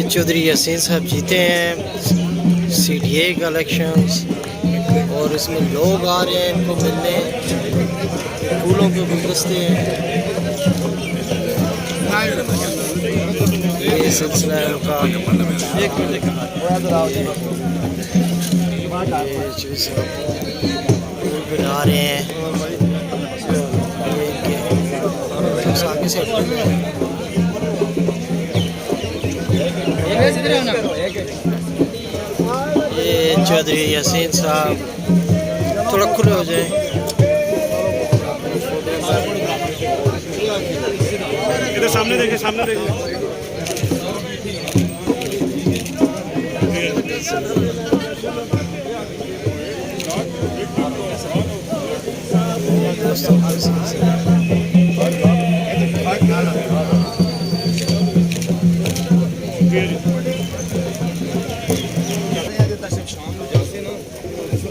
चौधरी यासीन साहब जीते हैं CDA का इलेक्शंस और इसमें लोग आ रहे हैं इनको मिलने, फूलों के गुलदस्ते हैं। ये सिलसिला है उनका। फूल बना रहे हैं आगे से। ये चौधरी यासीन साहब थोड़ा खुले हो जाए। इधर सामने देखिए, सामने देखिए।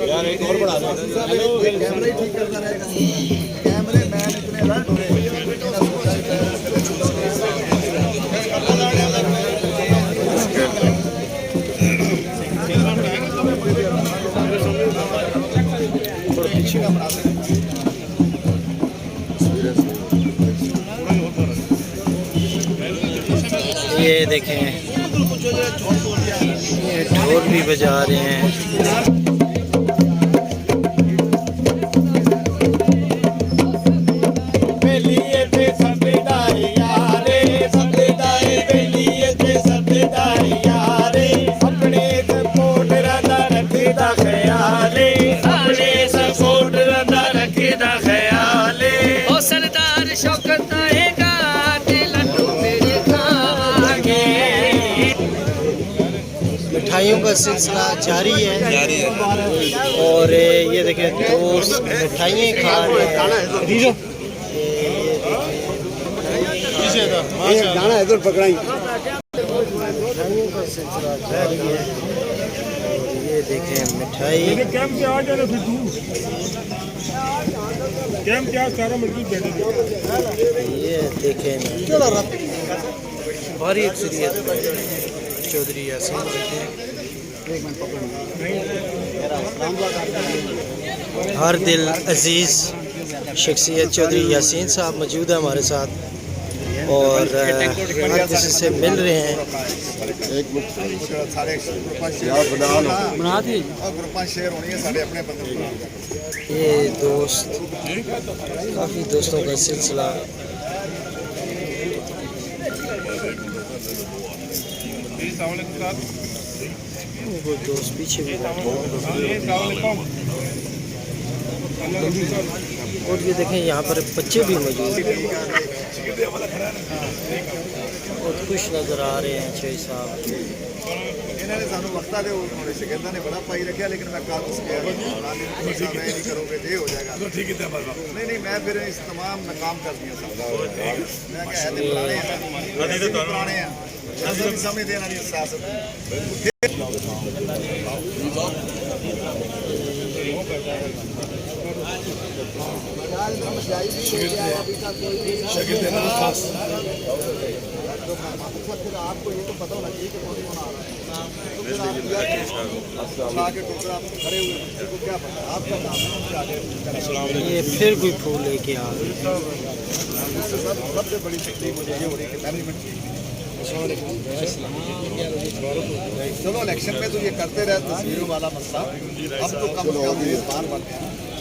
यार एक और बढ़ा दो, कैमरा ही ठीक करता रहेगा। कैमरे मैन इतने अलर्ट हो रहे हैं। ये देखें, ये ढोल भी बजा रहे हैं। मिठाइयों का सिलसिला जारी है और ये देखें दोस्त मिठाइयाँ खा रहे हैं। गाना इधर पकड़ाई। मिठाइयों का सिलसिला जारी है। ये देखें मिठाई। ये देखें भारी अक्सरियत चौधरी यासीन हर दिल अजीज़ शख्सियत चौधरी यासीन साहब मौजूद है हमारे साथ और हर किसी से मिल रहे हैं। ये दोस्त काफ़ी दोस्तों का सिलसिला। वो दोस्त पीछे भी और ये देखें यहाँ पर बच्चे भी मौजूद हैं, बहुत खुश नज़र आ रहे हैं शेख साहब। इन्होंने सानू वक्ता दे उन्होंने शिकायतां ने बड़ा पाई रखा, लेकिन मैं कागज गया नहीं करोगे तो ये हो जाएगा। नहीं मैं फिर इस तमाम मैं काम कर दिया सब। मैं क्या है पुराने हैं समझ देना नहीं सियासत। आपको ये तो पता होना चाहिए कि कौन आ रहा है। ये फिर कोई फूल लेके आ गए। सबसे बड़ी तकलीफ मुझे ये हो रही है कि मैनेजमेंट की। चलो इलेक्शन में तो ये करते रहे तस्वीरों वाला मसला, अब तो कम से कम बार बनते हैं।